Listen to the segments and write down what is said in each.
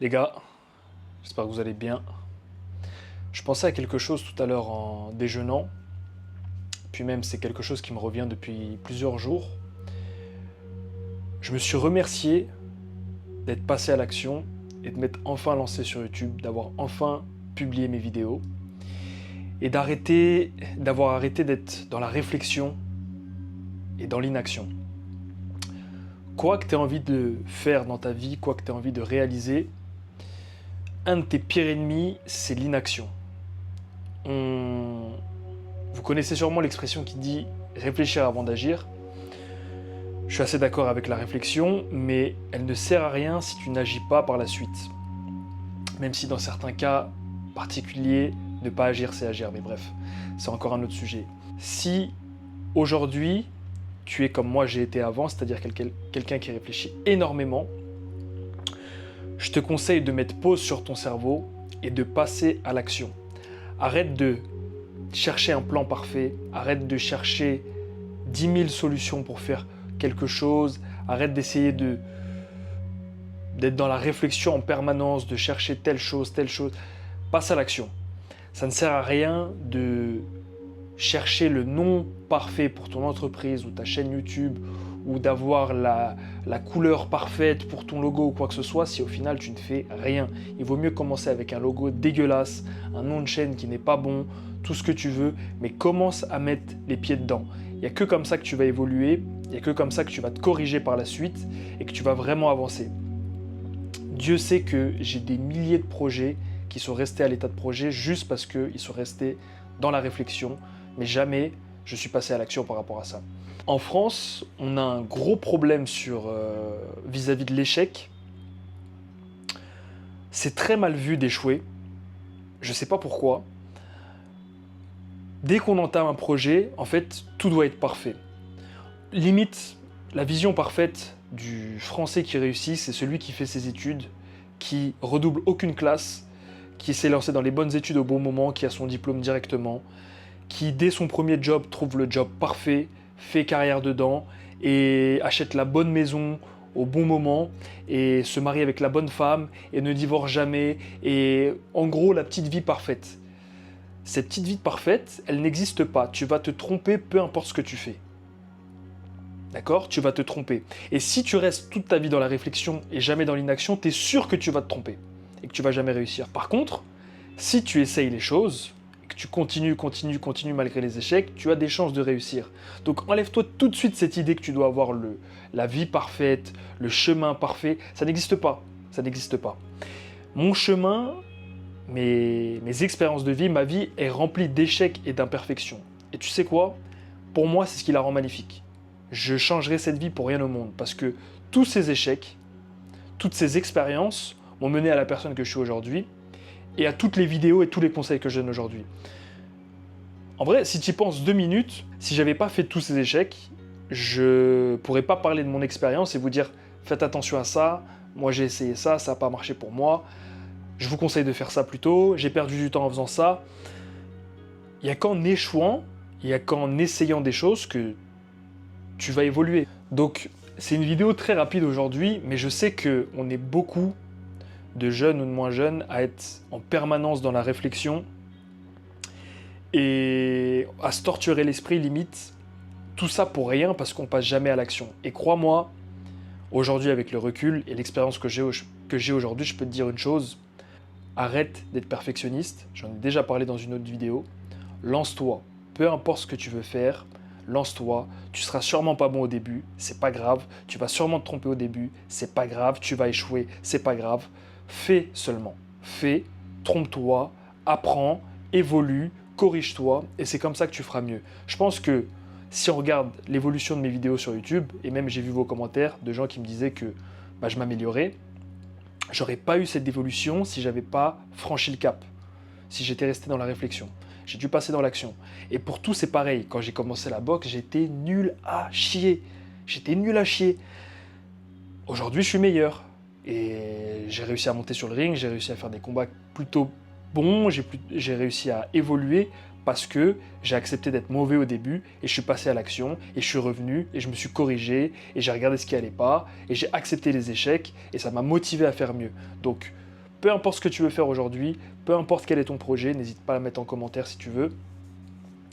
Les gars, j'espère que vous allez bien. Je pensais à quelque chose tout à l'heure en déjeunant, puis même c'est quelque chose qui me revient depuis plusieurs jours. Je me suis remercié d'être passé à l'action et de m'être enfin lancé sur YouTube, d'avoir enfin publié mes vidéos et d'avoir arrêté d'être dans la réflexion et dans l'inaction. Quoi que tu aies envie de faire dans ta vie, quoi que tu aies envie de réaliser, un de tes pires ennemis, c'est l'inaction. Vous connaissez sûrement l'expression qui dit réfléchir avant d'agir. Je suis assez d'accord avec la réflexion, mais elle ne sert à rien si tu n'agis pas par la suite. Même si dans certains cas particuliers, ne pas agir, c'est agir. Mais bref, c'est encore un autre sujet. Si aujourd'hui, tu es comme moi j'ai été avant, c'est-à-dire quelqu'un qui réfléchit énormément, je te conseille de mettre pause sur ton cerveau et de passer à l'action. Arrête de chercher un plan parfait, arrête de chercher 10 000 solutions pour faire quelque chose, arrête d'essayer d'être dans la réflexion en permanence, de chercher telle chose, passe à l'action. Ça ne sert à rien de chercher le nom parfait pour ton entreprise ou ta chaîne YouTube ou d'avoir la couleur parfaite pour ton logo ou quoi que ce soit si au final tu ne fais rien. Il vaut mieux commencer avec un logo dégueulasse, un nom de chaîne qui n'est pas bon, tout ce que tu veux, mais commence à mettre les pieds dedans. Il n'y a que comme ça que tu vas évoluer, il n'y a que comme ça que tu vas te corriger par la suite et que tu vas vraiment avancer. Dieu sait que j'ai des milliers de projets qui sont restés à l'état de projet juste parce qu'ils sont restés dans la réflexion, mais jamais je suis passé à l'action par rapport à ça. En France, on a un gros problème vis-à-vis de l'échec. C'est très mal vu d'échouer. Je ne sais pas pourquoi. Dès qu'on entame un projet, en fait, tout doit être parfait. Limite, la vision parfaite du Français qui réussit, c'est celui qui fait ses études, qui redouble aucune classe, qui s'est lancé dans les bonnes études au bon moment, qui a son diplôme directement, qui dès son premier job trouve le job parfait, fait carrière dedans et achète la bonne maison au bon moment et se marie avec la bonne femme et ne divorce jamais et en gros la petite vie parfaite. Cette petite vie parfaite, elle n'existe pas. Tu vas te tromper peu importe ce que tu fais. D'accord? Tu vas te tromper. Et si tu restes toute ta vie dans la réflexion et jamais dans l'inaction, tu es sûr que tu vas te tromper et que tu vas jamais réussir. Par contre, si tu essayes les choses, et que tu continues malgré les échecs, tu as des chances de réussir. Donc enlève-toi tout de suite cette idée que tu dois avoir la vie parfaite, le chemin parfait. Ça n'existe pas. Ça n'existe pas. Mon chemin, mes expériences de vie, ma vie est remplie d'échecs et d'imperfections. Et tu sais quoi? Pour moi, c'est ce qui la rend magnifique. Je changerai cette vie pour rien au monde parce que tous ces échecs, toutes ces expériences m'ont mené à la personne que je suis aujourd'hui et à toutes les vidéos et tous les conseils que je donne aujourd'hui. En vrai, si tu y penses 2 minutes, si j'avais pas fait tous ces échecs, je pourrais pas parler de mon expérience et vous dire faites attention à ça, moi j'ai essayé ça, ça n'a pas marché pour moi, je vous conseille de faire ça plutôt, j'ai perdu du temps en faisant ça. Il n'y a qu'en échouant, il n'y a qu'en essayant des choses que tu vas évoluer. Donc c'est une vidéo très rapide aujourd'hui, mais je sais qu'on est beaucoup de jeunes ou de moins jeunes à être en permanence dans la réflexion et à se torturer l'esprit limite. Tout ça pour rien parce qu'on passe jamais à l'action. Et crois-moi, aujourd'hui avec le recul et l'expérience que j'ai aujourd'hui, je peux te dire une chose. Arrête d'être perfectionniste, j'en ai déjà parlé dans une autre vidéo. Lance-toi, peu importe ce que tu veux faire, lance-toi, tu seras sûrement pas bon au début, c'est pas grave, tu vas sûrement te tromper au début, c'est pas grave, tu vas échouer, c'est pas grave. Fais seulement, fais, trompe-toi, apprends, évolue, corrige-toi, et c'est comme ça que tu feras mieux. Je pense que si on regarde l'évolution de mes vidéos sur YouTube, et même j'ai vu vos commentaires de gens qui me disaient que je m'améliorais, j'aurais pas eu cette évolution si j'avais pas franchi le cap, si j'étais resté dans la réflexion. J'ai dû passer dans l'action. Et pour tout, c'est pareil. Quand j'ai commencé la boxe, j'étais nul à chier. J'étais nul à chier. Aujourd'hui, je suis meilleur. Et j'ai réussi à monter sur le ring, j'ai réussi à faire des combats plutôt bons, j'ai réussi à évoluer parce que j'ai accepté d'être mauvais au début et je suis passé à l'action et je suis revenu et je me suis corrigé et j'ai regardé ce qui allait pas et j'ai accepté les échecs et ça m'a motivé à faire mieux. Donc Peu importe ce que tu veux faire aujourd'hui, peu importe quel est ton projet, n'hésite pas à le mettre en commentaire si tu veux.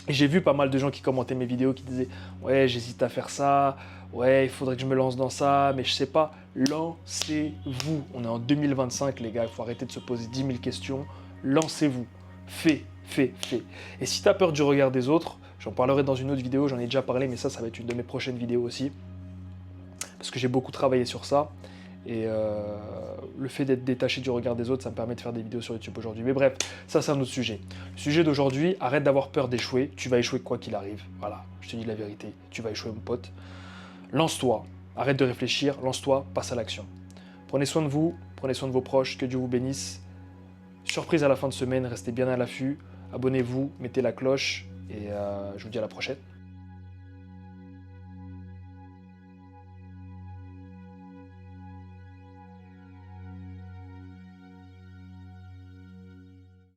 Et j'ai vu pas mal de gens qui commentaient mes vidéos qui disaient « Ouais, j'hésite à faire ça, ouais, il faudrait que je me lance dans ça, mais je sais pas. » Lancez-vous. On est en 2025, les gars, il faut arrêter de se poser 10 000 questions. Lancez-vous. Fais. Et si tu as peur du regard des autres, j'en parlerai dans une autre vidéo, j'en ai déjà parlé, mais ça va être une de mes prochaines vidéos aussi. Parce que j'ai beaucoup travaillé sur ça. Et le fait d'être détaché du regard des autres, ça me permet de faire des vidéos sur YouTube aujourd'hui. Mais bref, ça c'est un autre sujet. Le sujet d'aujourd'hui, arrête d'avoir peur d'échouer. Tu vas échouer quoi qu'il arrive. Voilà, je te dis la vérité. Tu vas échouer mon pote. Lance-toi. Arrête de réfléchir. Lance-toi. Passe à l'action. Prenez soin de vous. Prenez soin de vos proches. Que Dieu vous bénisse. Surprise à la fin de semaine. Restez bien à l'affût. Abonnez-vous. Mettez la cloche. Et je vous dis à la prochaine.